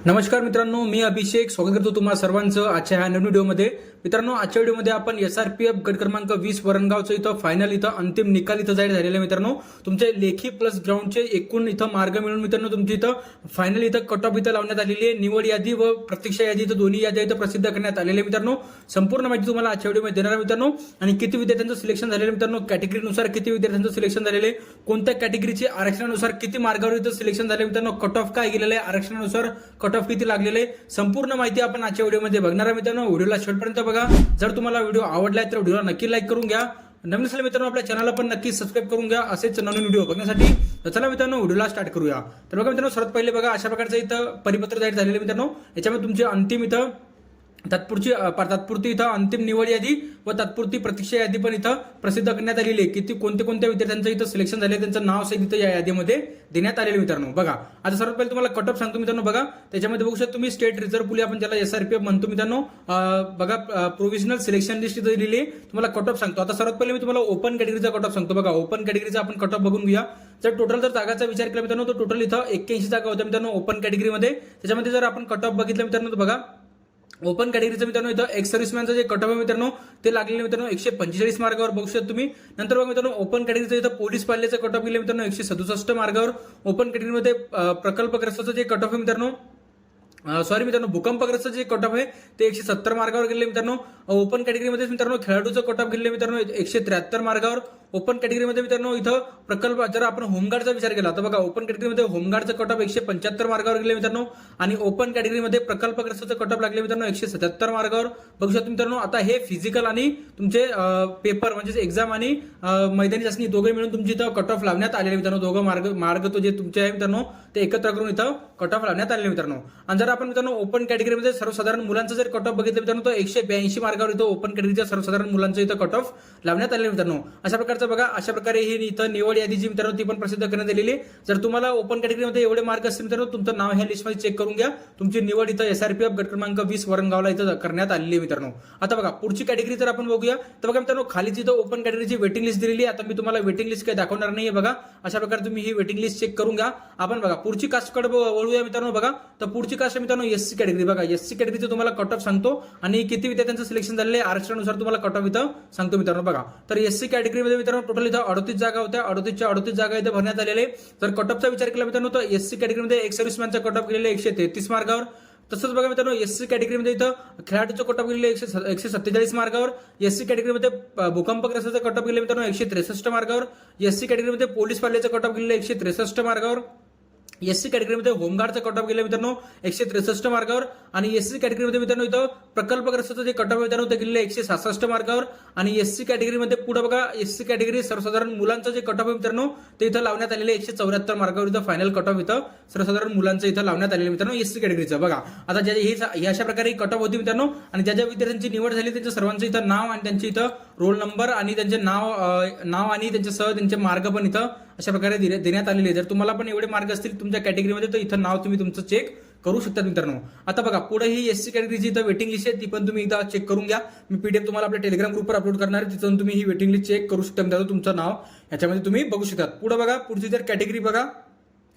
नमस्कार मित्रांनो, मी अभिषेक स्वागत करतो तुम्हा सर्वांचं आजच्या ह्या नवीन व्हिडिओमध्ये। मित्रांनो, आजच्या व्हिडिओमध्ये आपण एसआरपीएफ गट क्रमांक 20 वरणगावचं इथं फायनल इथं अंतिम निकाल इथं जाहीर झालेला आहे। मित्रांनो, तुमचे लेखी प्लस ग्राउंडचे एकूण इथं मार्ग मिळून मित्रांनो तुमची इथं फायनल इथं कट ऑफ इथं लावण्यात आलेली आहे। निवड यादी व प्रत्यक्ष यादी इथं दोन्ही याद्या इथं प्रसिद्ध करण्यात आलेल्या मित्रांनो। संपूर्ण माहिती तुम्हाला आजच्या व्हिडिओमध्ये देणार आहे मित्रांनो। आणि किती विद्यार्थ्यांचं सिलेक्शन झालेलं मित्रांनो, कॅटेगरीनुसार किती विद्यार्थ्यांचं सिलेक्शन झालेले, कोणत्या कॅटेगरीचे आरक्षणानुसार किती मार्गावर इथं सिलेक्शन झाले मित्रांनो, कट ऑफ काय गेलेलं आहे, आरक्षणानुसार कट ऑफ किती लागलेले, संपूर्ण माहिती आपण आजच्या व्हिडिओमध्ये बघणार आहे मित्रांनो। व्हिडिओला शेवटपर्यंत बघा। जर तुम्हाला व्हिडिओ आवडला तर व्हिडिओला नक्की लाईक करून घ्या। नवीन असेल मित्रांनो आपल्या चॅनलला पण नक्की सबस्क्राईब करून घ्या असेच नवीन व्हिडिओ बघण्यासाठी। तर चला मित्रांनो व्हिडिओला स्टार्ट करूया। तर बघा मित्रांनो, सर्वात पहिले बघा अशा प्रकारचं इथं परिपत्र जाहीर झालेलं मित्रांनो। याच्यामध्ये तुमचे अंतिम इथं तात्पुरती इथं अंतिम निवड यादी व तात्पुरती प्रतीक्षा यादी पण इथं प्रसिद्ध करण्यात आलेली आहे। किती कोणत्या विद्यार्थ्यांचं इथं सिलेक्शन झाले त्यांचं नाव सहित इथं या यादीमध्ये देण्यात आलेले मित्रांनो। बघा आता सर्वात पहिले तुम्हाला कट ऑफ सांगतो मित्रांनो। बघा त्याच्यामध्ये बघू शकता तुम्ही स्टेट रिझर्व्ह पुली आपण ज्याला एसआरपीएफ म्हणतो मित्रांनो। बघा प्रोव्हिजनल सिलेक्शन लिस्ट इथं दिलेली आहे। तुम्हाला कट ऑफ सांगतो। आता सर्वात पहिले मी तुम्हाला ओपन कॅटेगरीचा कट ऑफ सांगतो। बघा ओपन कॅटेगरीचा आपण कट ऑफ बघून घेऊया। जर टोटल जागाचा विचार केला मित्रांनो तर टोटल इथं 81 जागा होत्या मित्रांनो ओपन कॅटेगरीमध्ये। त्याच्यामध्ये जर आपण कट ऑफ बघितलं मित्रांनो तर बघा ओपन कॅटेगरीचं मित्रांनो इथं एक्स सर्व्हिसमॅनचं जे कट ऑफ आहे मित्रांनो ते लागलेले मित्रांनो 145 मार्गावर बघू शकता तुम्ही। नंतर बघा मित्रांनो ओपन कॅटेगरीचं इथं पोलीस पाल्याचं कट ऑफ गेले मित्रांनो 167 मार्गावर। ओपन कॅटेगरीमध्ये प्रकल्पग्रस्ताचं जे कट ऑफ आहे मित्रांनो सॉरी मित्रांनो भूकंपग्रस्त जे कट ऑफ आहे ते 170 मार्गावर गेले मित्रांनो। ओपन कॅटेगरीमध्ये मित्रांनो खेळाडूचं कट ऑफ गेले मित्रांनो 173 मार्गावर। ओपन कॅटेगरीमध्ये मित्रांनो इथं प्रकल्प जर आपण होमगार्डचा विचार केला तर बघा ओपन कॅटेगरीमध्ये होमगार्डचं कट ऑफ 175 मार्गावर गेले मित्रांनो। आणि ओपन कॅटेगरीमध्ये प्रकल्पग्रस्ताचं कट ऑफ लागले मित्रांनो 177 मार्गावर बघू शकता मित्रांनो। आता हे फिजिकल आणि तुमचे पेपर म्हणजे एक्झाम आणि मैदानी चाचणी दोघे मिळून तुमची इथं कट ऑफ लावण्यात आलेले मित्रांनो। दोघं मार्ग तो जे तुमचे आहे मित्रांनो ते एकत्र करून इथं कट ऑफ लावण्यात आलेले मित्रांनो। आणि जर आपण मित्रांनो ओपन कॅटेगरीमध्ये सर्वसाधारण मुलांचं जर कट ऑफ बघितलं मित्रांनो तर 182 मार्गावर इथं ओपन कॅटेगरीच्या सर्वसाधारण मुलांचं इथं कट ऑफ लावण्यात आलेले मित्रांनो। अशा प्रकारचं बघा अशा प्रकारे ही इथं निवड यादी जी मित्रांनो ती पण प्रसिद्ध करण्यात आलेली। जर तुम्हाला ओपन कॅटेगरीमध्ये एवढे मार्क असतील मित्रांनो तुमचं नाव ह्या लिस्टमध्ये चेक करून घ्या। तुमची निवड इथं एसआरपीएफ गट क्रमांक 20 वरणगावला इथं करण्यात आलेली आहे मित्रांनो। आता बघा पुढची कॅटेगरी जर आपण बघूया तर बघा मित्रांनो खाली इथं ओपन कॅटेगरीची वेटिंग लिस्ट दिलेली आहे। आता मी तुम्हाला वेटिंग लिस्ट काही दाखवणार नाहीये। बघा अशा प्रकारे तुम्ही ही वेटिंग लिस्ट चेक करून घ्या। आपण बघा पुढची कास्टकडे वळूया मित्रांनो। बघा तर पुढची कास्ट मित्रांनो एससी कॅटेगरी। बघा एससी कॅटेगरीचं तुम्हाला कट ऑफ सांगतो आणि किती विद्यार्थ्यांचं सिलेक्शन झालेलं आहे आरक्षणानुसार तुम्हाला कट ऑफ इथं सांगतो मित्रांनो। बघा तर एससी कॅटेगरीमध्ये मित्रांनो टोटल इथं 38 जागा होत्या। 38 जागा इथं भरण्यात आलेले। जर कट ऑफचा विचार केला मित्रांनो तर एससी कॅटेगरीमध्ये एक्स सर्व्हिसमॅनचा कट ऑफ गेलेले 133 मार्गावर। तसंच बघा मित्रांनो एससी कॅटेगरीमध्ये इथं खेळाडूचं कट ऑफ गेलेले 147 मार्गावर। एससी कॅटेगरीमध्ये भूकंपग्रस्ताचं कट ऑफ गेले मित्रांनो 163 मार्गावर। एससी कॅटेगरीमध्ये पोलीस पाल्याचं कट ऑफ गेलेले 163 मार्गावर। एससी कॅटेगरीमध्ये होमगार्डचं कट ऑफ गेलं मित्रांनो 163 मार्गावर। आणि एससी कॅटेगरीमध्ये मित्रांनो इथं प्रकल्पग्रस्ताचं जे कट ऑफ मित्रांनो ते गेलेले 166 मार्गावर। आणि एससी कॅटेगरीमध्ये पुढे बघा एससी कॅटेगरी सर्वसाधारण मुलांचं जे कट ऑफ आहे मित्रांनो ते इथं लावण्यात आलेले 174 मार्गावर इथं फायनल कट ऑफ इथं सर्वसाधारण मुलांचं इथं लावण्यात आलेलं मित्रांनो एससी कॅटेगरीचं। बघा आता ही अशा प्रकारे कट ऑफ होती मित्रांनो। आणि ज्या विद्यार्थ्यांची निवड झाली त्यांच्या सर्वांचं इथं नाव आणि त्यांचे इथं रोल नंबर आणि त्यांचे नाव आणि त्यांच्यासह त्यांचे मार्ग पण इथं अशा प्रकारे देण्यात आलेले। जर तुम्हाला पण एवढे मार्क असतील तुमच्या कॅटेगरीमध्ये तर इथं नाव तुम्ही तुमचं चेक करू शकता मित्रांनो। आता बघा पुढे ही एससी कॅटेगरीची इथं वेटिंग लिस्ट आहे ती पण तुम्ही एकदा चेक करून घ्या। मी पीडीएफ तुम्हाला आपल्या टेलिग्राम ग्रुपवर अपलोड करणार आहे, तिथून तुम्ही ही वेटिंग लिस्ट चेक करू शकता मित्रांनो। तुमचं नाव याच्यामध्ये तुम्ही बघू शकता। पुढे बघा पुढची जर कॅटेगरी बघा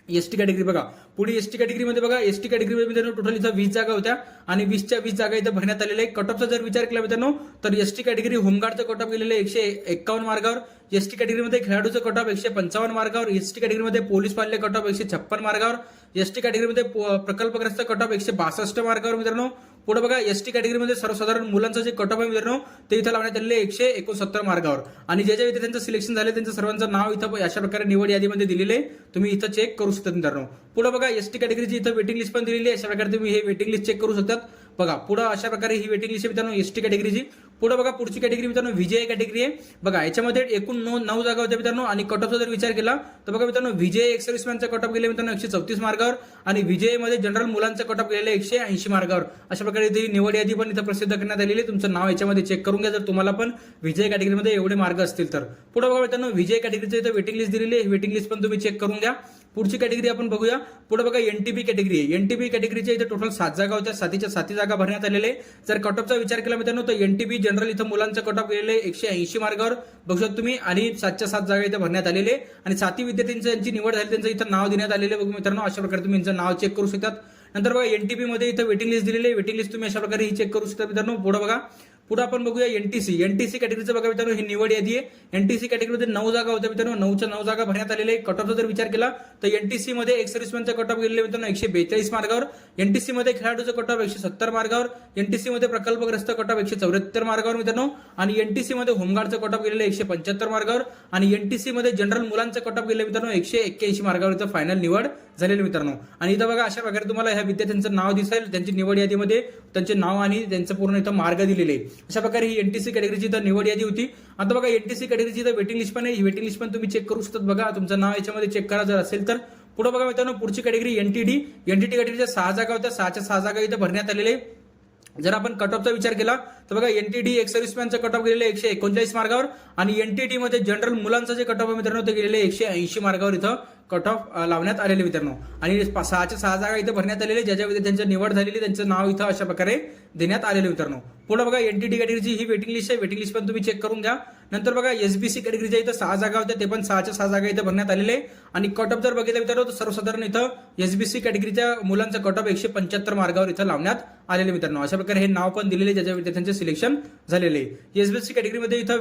एसटी कॅटेगरी। बघा पुढे एसटी कॅटेगरीमध्ये बघा एसटी कॅटेगरीमध्ये टोटल इथं 20 जागा होत्या आणि 20च्या 20 जागा इथं भरण्यात आलेल्या आहे। कट ऑफचा जर विचार केला मित्रांनो तर एसटी कॅटेगरी होमगार्डचं कट ऑफ गेलेलं 151 मार्गावर। एसटी कॅटेगरीमध्ये खेळाडूचं कट ऑफ 155 मार्गावर। एसटी कॅटेगरीमध्ये पोलीस पाल्य कट ऑफ 156 मार्गावर। एसटी कॅटेगरीमध्ये प्रकल्पग्रस्त कट ऑफ 162 मार्गावर मित्रांनो। पुढे बघा एसटी कॅटेगरीमध्ये सर्वसाधारण मुलांचं जे कट ऑफ आहे मित्रांनो ते इथं लावण्यात आलेले 169 मार्गावर। आणि ज्या विद्यार्थ्यांचं सिलेक्शन झाले त्यांचं सर्वांचं नाव इथं अशा प्रकारे निवड यादीमध्ये दिलेले तुम्ही इथं चेक करू शकता मित्रांनो। पुढे बघा एसटी कॅटेगरीची इथं वेटिंग लिस्ट पण दिलेली आहे, अशा प्रकारे तुम्ही हे वेटिंग लिस्ट चेक करू शकतात। बघा पुढे अशा प्रकारे ही वेटिंग लिस्ट मित्रांनो एसटी कॅटेगरीची। पुढे बघा पुढची कॅटेगरी मित्रांनो विजय कॅटेगरी आहे। बघा याच्यामध्ये एकूण 9 जागा होत्या मित्रांनो। आणि कट ऑफचा जर विचार केला तर बघा मित्रांनो विजय एक्स सर्व्हिसमॅनचा कट ऑफ गेले मित्रांनो 134 मार्गावर। आणि विजयमध्ये जनरल मुलांचा कट ऑफ गेलेले 180 मार्गावर। अशा प्रकारे ती निवड यादी पण इथं प्रसिद्ध करण्यात आलेली। तुमचं नाव याच्यामध्ये चेक करून घ्या जर तुम्हाला पण विजय कॅटेगरीमध्ये एवढे मार्क असतील तर। पुढे बघा मित्रांनो विजय कॅटेगरीचं इथं वेटिंग लिस्ट दिलेली आहे, वेटिंग लिस्ट पण तुम्ही चेक करून घ्या। पुढची कॅटेगरी आपण बघूया। पुढे बघा एनटीबी कॅटेगरी आहे। एनटीबी कॅटेगरीच्या इथे टोटल 7 जागा होत्या, 7 जागा भरण्यात आलेले। जर कट ऑफचा विचार केला मित्रांनो तर एनटीबी जनरल इथं मुलांचं कट ऑफ गेलेले 180 मार्गावर बघू शकता तुम्ही। आणि 7च्या 7 जागा इथं भरण्यात आलेले आणि 7 विद्यार्थ्यांची निवड झाली त्यांचं इथं नाव देण्यात आलेले बघू मित्रांनो। अशा प्रकारे तुम्ही यांचं नाव चेक करू शकतात। नंतर बघा एनटीपी मध्ये इथं वेटिंग लिस्ट दिलेली आहे. वेटिंग लिस्ट तुम्ही अशा प्रकारे ही चेक करू शकता मित्रांनो. पुढे बघा, पुढे आपण बघूया एनटीसी कॅटेगरीचं बघा मित्रांनो, ही निवड यादी आहे. एनटीसी कॅटेगरीमध्ये 9 जागा होत्या मित्रांनो. 9 जागा भरण्यात आलेल्या आहे. कट ऑफचा जर विचार केला तर एनटीसी मध्ये एक सर्व्हिसमॅनचा कट ऑफ गेलेला मित्रांनो 142 मार्गावर. एनटीसी मध्ये खेळाडूचा कट ऑफ 170 मार्गावर. एनटीसी मध्ये प्रकल्पग्रस्त कट ऑफ 174 मार्गावर मित्रांनो. आणि एनटीसी मध्ये होमगार्डचा कट ऑफ गेलेला 175 मार्गावर. आणि एनटीसी मध्ये जनरल मुलांचा कट ऑफ गेले मित्रांनो 181 मार्गावर इथं फायनल निवड झालेली मित्रांनो. आणि इथं बघा अशा प्रकारे तुम्हाला ह्या विद्यार्थ्यांचं नाव दिसेल, त्यांची निवड यादीमध्ये त्यांचे नाव आणि त्यांचं पूर्ण इथं मार्ग दिलेले आहे. अशा प्रकारे ही एनटीसी कॅटेगरीची इथं निवड यादी होती. आता बघा एनटीसी कॅटेगरीची इथं वेटिंग लिस्ट पण आहे. ही वेटिंग लिस्ट पण तुम्ही चेक करू शकता. बघा तुमचं नाव याच्यामध्ये चेक करा जर असेल तर. पुढे बघा मित्रांनो, पुढची कॅटेगरी एनटीडी कॅटेगरीच्या 6 जागा होत्या. 6च्या 6 जागा इथं भरण्यात आलेले. जर आपण कट ऑफचा विचार केला तर बघा एनटीडी एक सर्व्हिसमॅनचा कट ऑफ गेलेले 139 मार्गावर. आणि एनटीडी मध्ये जनरल मुलांचा जे कट ऑफ आहे मित्रांनो ते गेलेले 180 मार्गावर इथं कट ऑफ लावण्यात आलेले मित्रांनो. आणि 6च्या 6 जागा इथं भरण्यात आलेले, ज्याच्या विद्यार्थ्यांची निवड झालेली त्यांचं नाव इथं अशा प्रकारे देण्यात आलेले मित्रांनो. पुढे बघा एनटीडी कॅटेगरीची ही वेटिंग लिस्ट आहे. वेटिंग लिस्ट पण तुम्ही चेक करून घ्या. नंतर बघा एसबीसी कॅटेगरीच्या इथं 6 जागा होत्या, ते पण 6च्या 6 जागा इथं भरण्यात आलेले. आणि कट ऑफ जर बघितलं मित्रांनो तर सर्वसाधारण इथं एसबीसी कॅटेगरीच्या मुलांचा कट ऑफ 175 मार्गावर इथं लावण्यात आलेले मित्रांनो. अशा प्रकारे हे नाव पण दिलेले ज्याच्या विद्यार्थ्यांचे सिलेक्शन झालेले. एसबीसी कॅटेगरीमध्ये इथं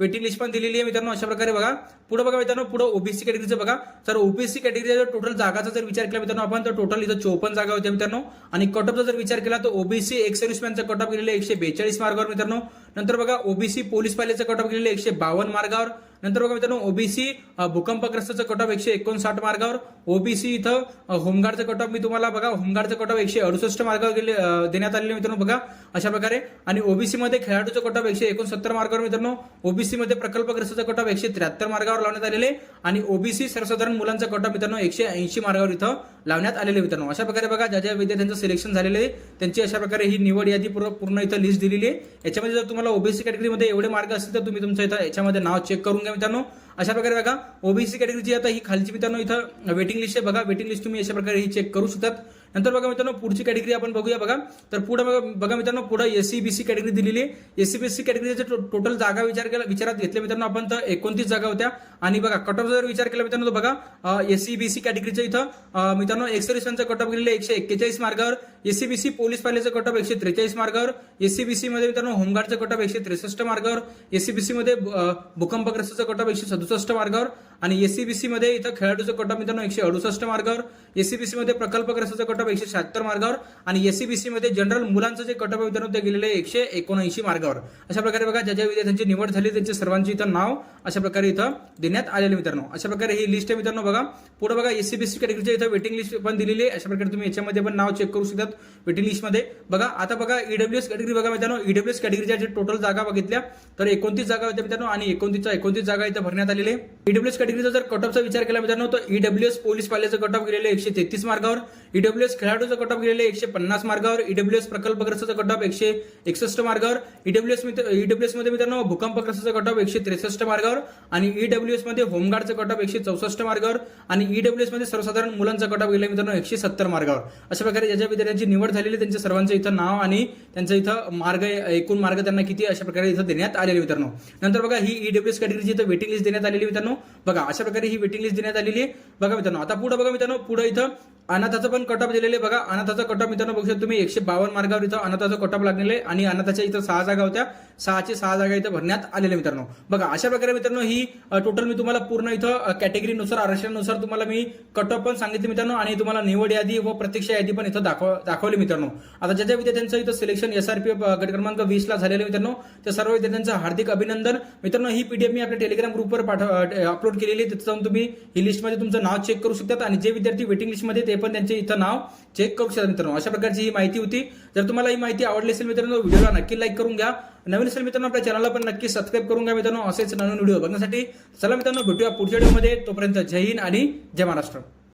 वेटिंग लिस्ट पण दिलेली आहे मित्रांनो. अशा प्रकारे बघा. पुढे बघा मित्रांनो, पुढे ओबीसी कॅटेगरीचं बघा. तर ओबीसी कॅटेगरीचा टोटल जागाचा जर विचार केला मित्रांनो आपण, तर टोटल इथं 54 जागा होत्या मित्रांनो. आणि कट ऑफचा जर विचार केला तर ओबीसी एक सर्व्हिसमॅनचा कट ऑफ गेलेला 142 मार्गावर मित्रांनो. नंतर बघा ओबीसी पोलीस पायलटचा कट ऑफ गेलेला 152 मार्गावर. नंतर बघा मित्रांनो ओबीसी भूकंपग्रस्तचा कट ऑफ 159 मार्गावर. ओबीसी इथं होमगार्डचा कट ऑफ मी तुम्हाला बघा, होमगार्डचा कट ऑफ 168 मार्गावर देण्यात आलेले मित्रांनो बघा अशा प्रकारे. आणि ओबीसी मध्ये खेळाडूचा कट ऑफ 169 मार्गावर मित्रांनो. ओबीसी मध्ये प्रकल्पग्रस्तचा कट ऑफ 173 मार्गावर लावण्यात आलेले. आणि ओबीसी सर्वसाधारण मुलांचा कट ऑफ मित्रांनो 180 मार्गावर इथं लावण्यात आलेले मित्रांनो. अशा प्रकारे बघा ज्या ज्या विद्यार्थ्यांचं सिलेक्शन झालेले आहे त्यांची अशा प्रकारे ही निवड यादी पूर्ण इथं लिस्ट दिलेली आहे. याच्यामध्ये जर तुम्हाला ओबीसी कॅटेगरीमध्ये एवढे मार्क असतील तर तुम्ही तुमचं इथं याच्यामध्ये नाव चेक करून घ्या मित्रांनो. अशा प्रकारे बघा ओबीसी कॅटेगरीची आता ही खालची मित्रांनो इथं वेटिंग लिस्ट आहे बघा. वेटिंग लिस्ट तुम्ही अशा प्रकारे ही चेक करू शकतात. नंतर बघा मित्रांनो पुढची कॅटेगरी आपण बघूया बघा. तर पुढे बघा मित्रांनो, पुढे एससीबीसी कॅटेगरी दिलेली आहे. एससीबीसी कॅटेगरीचे टोटल जागा विचारात घेतल्या मित्रांनो आपण तर 29 जागा होत्या. आणि बघा कट ऑफ जर विचार केला मित्रांनो तर बघा एससीबीसी कॅटेगरीच्या इथं मित्रांनो एक सर्व्हिसमॅनचा कट ऑफ गेलेले 141 मार्गावर. एससीबीसी पोलीस पायलटचा कट ऑफ 143 मार्गावर. एससीबीसी मध्ये मित्रांनो होमगार्डचा कट ऑफ 163 मार्गावर. एससीबीसी मध्ये भूकंपग्रस्तचा कट ऑफ 167 मार्गावर. आणि एससीबीसी मध्ये इथं खेळाडूचा कट ऑफ मित्रांनो 168 मार्गावर. एससीबीसी मध्ये प्रकल्पग्रस्तचा कट ऑफ 176 मार्गावर. आणि एससीबीसी मध्ये जनरल मुलांचं जे कट ऑफ आहे मित्रांनो ते गेलेले 179 मार्गावर. अशा प्रकारे बघा ज्या ज्या विद्यार्थ्यांची निवड झाली त्यांचे सर्वांची इथं नाव अशा प्रकारे इथं देण्यात आलेले मित्रांनो. अशा प्रकारे ही लिस्ट आहे मित्रांनो बघा. पुढे बघा एससीबीसी कॅटेगरीच्या इथं वेटिंग लिस्ट पण दिलेली आहे. अशा प्रकारे तुम्ही याच्यामध्ये पण नाव चेक करू शकतात वेटिंग लिस्ट मध्ये बघा. आता बघा ईडब्ल्यूएस कॅटेगरी बघा मित्रांनो. ईडब्ल्यूएस कॅटेगरीच्या जे टोटल जागा बघितल्या तर 29 जागा होत्या मित्रांनो. आणि 29 जागा इथं भरण्यात आलेले. ईडब्ल्यूएस कॅटेगरीचा जर कट ऑफचा विचार केला मित्रांनो तर ईडब्ल्यूएस पोलीस पायलटचा कट ऑफ गेलेले 133 मार्गावर. ईडब्ल्यूएस खेळाडूचा कट ऑफ गेलेले 150 मार्गावर. ईडब्ल्यूएस प्रकल्पग्रस्तचा कट ऑफ 161 मार्गावर. ईडब्ल्यूएस मध्ये मित्रांनो भूकंपग्रस्तचा कट ऑफ 163 मार्गावर. आणि ईडब्ल्यूएस मध्ये होमगार्डचा कट ऑफ 164 मार्गावर. आणि ईडब्ल्यूएस मध्ये सर्वसाधारण मुलांचा कट ऑफ गेला मित्रांनो 170 मार्गावर. अशा प्रकारे ज्या ज्या विद्यार्थ्यांची निवड झालेली त्यांच्या सर्वांचं इथं नाव आणि त्यांचं इथं एकूण मार्ग त्यांना किती अशा प्रकारे इथं देण्यात आलेले मित्रांनो. नंतर बघा ही ईडब्ल्यूएस कॅटेगरीची इथं वेटिंग लिस्ट देण्यात आलेली मित्रांनो बघा. अशा प्रकारे ही वेटिंग लिस्ट देण्यात आलेली आहे बघा मित्रांनो. आता पुढे बघा मित्रांनो, पुढे इथं अनाथाचं पण कट ऑफ दिलेले बघा. अनाथाचा कट ऑफ मित्रांनो बघू शकता तुम्ही 152 मार्गावर इथं अनाथाचा कट ऑफ लागलेले. आणि अनाथाच्या इथं 6 जागा होत्या. 6ची 6 जागा इथं भरण्यात आलेल्या मित्रांनो बघा. अशा प्रकारे मित्रांनो ही टोटल मी तुम्हाला पूर्ण इथं कॅटेगरीनुसार आरक्षणानुसार तुम्हाला मी कट ऑफ पण सांगितले मित्रांनो. आणि तुम्हाला निवड यादी व प्रतीक्षा यादी पण इथं दाखवली मित्रांनो. आता ज्या ज्या विद्यार्थ्यांचं इथं सिलेक्शन एसआरपीएफ गट क्रमांक 20 ला झालेलं मित्रांनो त्या सर्व विद्यार्थ्यांचं हार्दिक अभिनंदन मित्रांनो. ही पीडीएफ मी आपल्या टेलिग्राम ग्रुपवर अपलोड केलेली आहे. तिथं जाऊन तुम्ही ही लिस्टमध्ये तुमचं नाव चेक करू शकतात. आणि जे विद्यार्थी वेटिंग लिस्टमध्ये ते पण त्यांचे इथं नाव चेक करू शकतात मित्रांनो. अशा प्रकारची ही माहिती होती. जर तुम्हाला ही माहिती आवडली असेल मित्रांनो व्हिडिओला नक्की लाईक करून घ्या. नवीन असेल मित्रांनो आपल्या चॅनलला पण नक्की सबस्क्राईब करून घ्या मित्रांनो असेच नवीन व्हिडिओ बघण्यासाठी. चला मित्रांनो भेटूया पुढच्या व्हिडिओमध्ये. तोपर्यंत जय हिंद आणि जय महाराष्ट्र.